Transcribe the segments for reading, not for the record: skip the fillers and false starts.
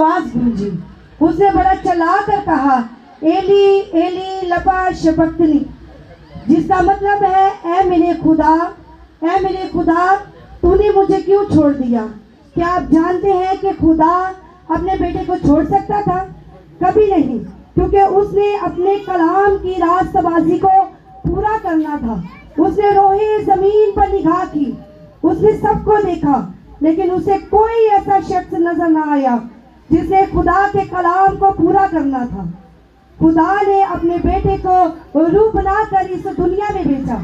आवाज गूंजी। उसने बड़ा चला कर कहा, एली एली लमा शबक्तनी, जिसका मतलब है ऐ मेरे खुदा तूने मुझे क्यों छोड़ दिया। क्या आप जानते हैं कि खुदा अपने बेटे को छोड़ सकता था? कभी नहीं, क्योंकि उसने अपने कलाम की रास्तबाजी को पूरा करना था। उसने रोहे जमीन पर निगाह की, उसने सबको देखा, लेकिन उसे कोई ऐसा शख्स नजर ना आया जिसने खुदा के कलाम को पूरा करना था। खुदा ने अपने बेटे को रूह बनाकर इस दुनिया में भेजा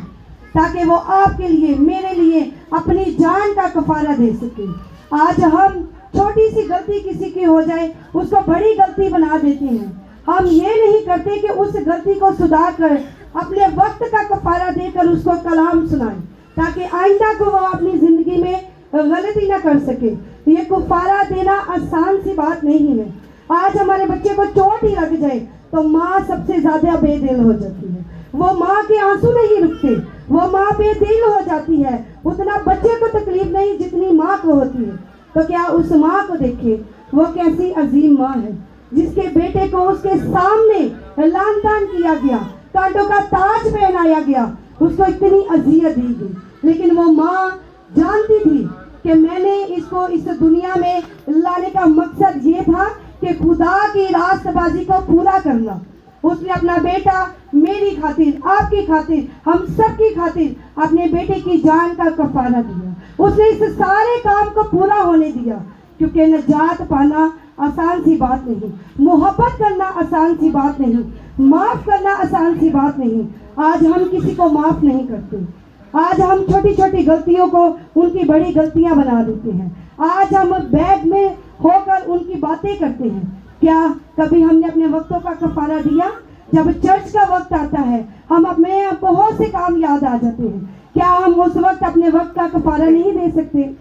ताकि वो आपके लिए, मेरे लिए अपनी जान का कफारा दे सके। आज हम छोटी सी गलती किसी की हो जाए उसको बड़ी गलती बना देते हैं। हम ये नहीं करते कि उस गलती को सुधार कर अपने वक्त का कफारा देकर उसको कलाम सुनाएं ताकि आइंदा को वो अपनी जिंदगी में गलती ना कर सके। ये कफारा देना आसान सी बात नहीं है। आज हमारे बच्चे को चोट ही लग जाए तो माँ सबसे ज्यादा बेदिल हो जाती है। वो माँ के आंसू नहीं रुकते, वो माँ बेदिल हो जाती है। उतना बच्चे को तकलीफ नहीं जितनी माँ को होती है। तो क्या उस माँ को देखे, वो कैसी अजीम माँ है जिसके बेटे को उसके सामने लानतान किया गया, कांटों का ताज पहनाया गया, उसको इतनी अजियत दी गई, लेकिन वो माँ जानती थी कि मैंने इसको इस दुनिया में लाने का मकसद ये था कि खुदा की रास्तबाजी को पूरा करना। उसने अपना बेटा मेरी खातिर, आपकी खातिर, हम सब की खातिर अपने बेटे की जान का कफारा दिया। उसने इस सारे काम को पूरा होने दिया, क्योंकि नजात पाना आसान सी बात नहीं, मोहब्बत करना आसान सी बात नहीं, माफ करना आसान सी बात नहीं। आज हम किसी को माफ नहीं करते। आज हम छोटी छोटी गलतियों को उनकी बड़ी गलतियां बना देते हैं। आज हम बैग में होकर उनकी बातें करते हैं। क्या कभी हमने अपने वक्तों का कफारा दिया? जब चर्च का वक्त आता है हम अपने बहुत से काम याद आ जाते हैं, क्या हम उस वक्त अपने वक्त का कफारा नहीं दे सकते?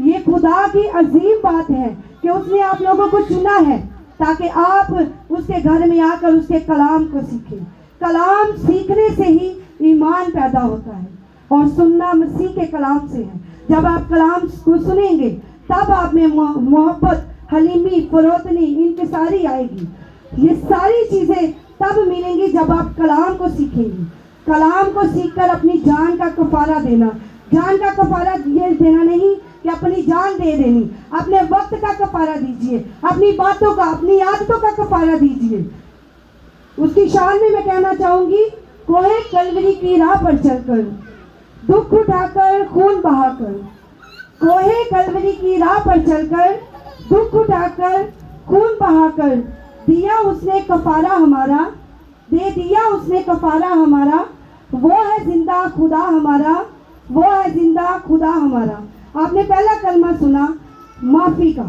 ये खुदा की अजीम बात है कि उसने आप लोगों को चुना है ताकि आप उसके घर में आकर उसके कलाम को सीखें। कलाम सीखने से ही ईमान पैदा होता है और सुनना मसीह के कलाम से है। जब आप कलाम को सुनेंगे तब आप में मोहब्बत, हलीमी, फरोतनी, इंकिसारी आएगी। ये सारी चीज़ें तब मिलेंगी जब आप कलाम को सीखेंगे। कलाम को सीखकर अपनी जान का कफारा देना। जान का कफारा ये देना नहीं कि अपनी जान दे देनी, अपने वक्त का कफारा दीजिए, अपनी बातों का, अपनी आदतों का कफारा दीजिए। उसकी शान में मैं कहना चाहूंगी, कोहे कलवरी की राह पर चलकर, दुख उठाकर, खून बहाकर, कोहे कलवरी की राह पर चलकर, दुख उठाकर, खून बहाकर, दिया उसने कफारा हमारा, दे दिया उसने कफारा हमारा। वो है जिंदा खुदा हमारा, वो है जिंदा खुदा हमारा। आपने पहला कलमा सुना माफ़ी का।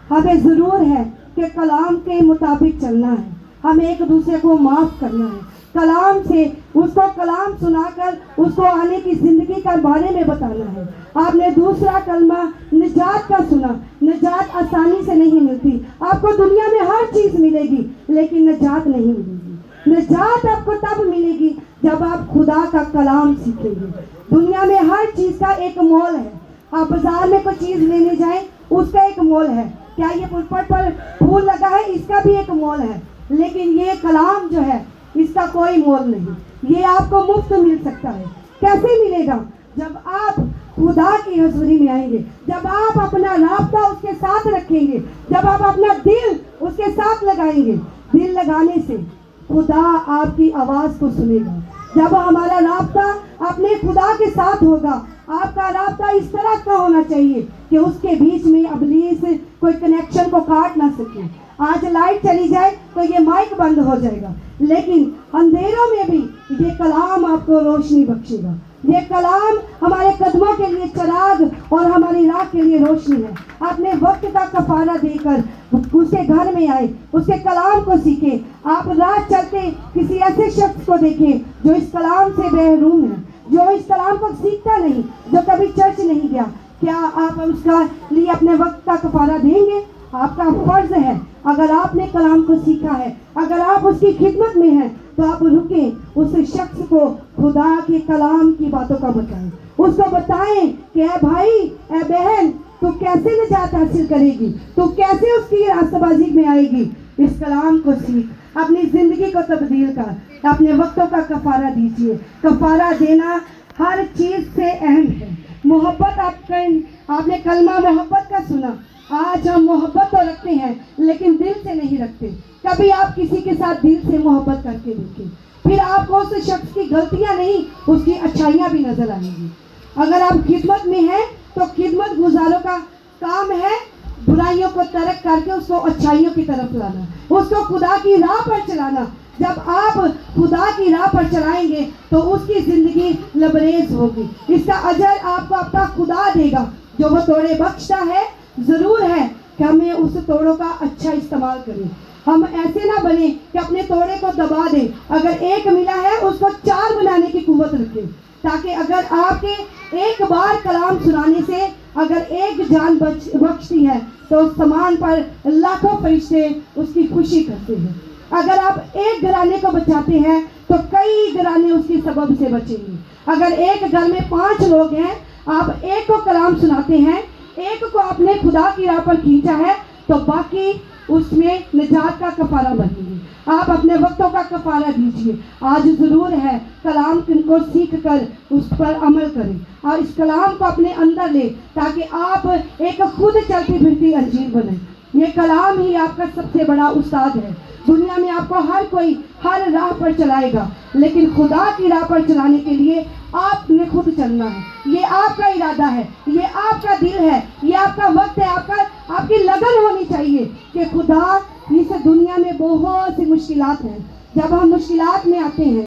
हमें ज़रूर है कि कलाम के मुताबिक चलना है, हमें एक दूसरे को माफ़ करना है, कलाम से उसको कलाम सुनाकर उसको आने की ज़िंदगी का बारे में बताना है। आपने दूसरा कलमा निजात का सुना। निजात आसानी से नहीं मिलती। आपको दुनिया में हर चीज़ मिलेगी लेकिन निजात नहीं मिलेगी। निजात आपको तब मिलेगी जब आप खुदा का कलाम सीखेंगे। दुनिया में हर चीज़ का एक मोल है। आप बाजार में कोई चीज़ लेने जाएं उसका एक मोल है। क्या ये पुलपट पर फूल लगा है, इसका भी एक मोल है, लेकिन ये कलाम जो है इसका कोई मोल नहीं। ये आपको मुफ्त मिल सकता है। कैसे मिलेगा? जब आप खुदा की हज़ूरी में आएंगे, जब आप अपना राब्ता उसके साथ रखेंगे, जब आप अपना दिल उसके साथ लगाएंगे। दिल लगाने से खुदा आपकी आवाज़ को सुनेगा। जब हमारा राब्ता अपने खुदा के साथ होगा, आपका राब्ता इस तरह का होना चाहिए कि उसके बीच में इब्लीस कोई कनेक्शन को काट ना सके। आज लाइट चली जाए तो ये माइक बंद हो जाएगा, लेकिन अंधेरों में भी ये कलाम आपको रोशनी बख्शेगा। ये कलाम हमारे कदमों के लिए चिराग और हमारी राह के लिए रोशनी है। अपने वक्त का कफारा देकर उसके घर में आए, उसके कलाम को सीखे। आप राह चलते किसी ऐसे शख्स को देखें जो इस कलाम से महरूम है, जो इस कलाम को सीखता नहीं, जो कभी चर्च नहीं गया। क्या आप उसका लिए अपने वक्त का कफारा देंगे? आपका फर्ज है। अगर आपने कलाम को सीखा है, अगर आप उसकी खिदमत में हैं, तो आप रुकें, उस शख्स को खुदा के कलाम की बातों का बताएं। उसको बताएं कि ए भाई, ए बहन, تو کیسے نجات حاصل کرے گی، تو کیسے اس کی راستہ بازی میں آئے گی؟ اس کلام کو سیکھ، اپنی زندگی کو تبدیل کر، اپنے وقتوں کا کفارہ دیجیے۔ کفارہ دینا ہر چیز سے اہم ہے۔ محبت آپ نے کلمہ محبت کا سنا، آج ہم محبت تو رکھتے ہیں لیکن دل سے نہیں رکھتے۔ کبھی آپ کسی کے ساتھ دل سے محبت کر کے دیکھیں، پھر آپ کو اس شخص کی غلطیاں نہیں، اس کی اچھائیاں بھی نظر آئیں گی۔ اگر آپ خدمت میں ہیں تو خدمت گزاروں کا کام ہے برائیوں کو ترک کر کے اس کو اچھائیوں کی طرف لانا، اس کو خدا کی راہ پر چلانا۔ جب آپ خدا کی راہ پر چلائیں گے تو اس کی زندگی لبریز ہوگی، اس کا اجر آپ کو اپنا خدا دے گا۔ جو وہ توڑے بخشتا ہے، ضرور ہے کہ ہمیں اس توڑوں کا اچھا استعمال کریں۔ ہم ایسے نہ بنیں کہ اپنے توڑے کو دبا دیں، اگر ایک ملا ہے اس کو 4 بنانے کی قوت رکھیں، تاکہ اگر آپ کے ایک بار کلام سنانے سے اگر ایک جان بخشتی ہے تو اس سامان پر لاکھوں فرشتے اس کی خوشی کرتے ہیں۔ اگر آپ ایک گھرانے کو بچاتے ہیں تو کئی گھرانے اس کی سبب سے بچیں گے۔ اگر ایک گھر میں 5 لوگ ہیں، آپ ایک کو کلام سناتے ہیں، ایک کو آپ نے خدا کی راہ پر کھینچا ہے، تو باقی اس میں نجات کا کفارہ بنے گی۔ آپ اپنے وقتوں کا کفارہ دیجیے۔ آج ضرور ہے کلام کو سیکھ کر اس پر عمل کریں اور اس کلام کو اپنے اندر لیں، تاکہ آپ ایک خود چلتی پھرتی انجیل بنیں۔ یہ کلام ہی آپ کا سب سے بڑا استاد ہے۔ دنیا میں آپ کو ہر کوئی ہر راہ پر چلائے گا، لیکن خدا کی راہ پر چلانے کے لیے آپ نے خود چلنا ہے۔ یہ آپ کا ارادہ ہے، یہ آپ کا دل ہے، یہ آپ کا وقت ہے، آپ کی لگن ہونی چاہیے کہ خدا، اس دنیا میں بہت سی مشکلات ہیں، جب ہم مشکلات میں آتے ہیں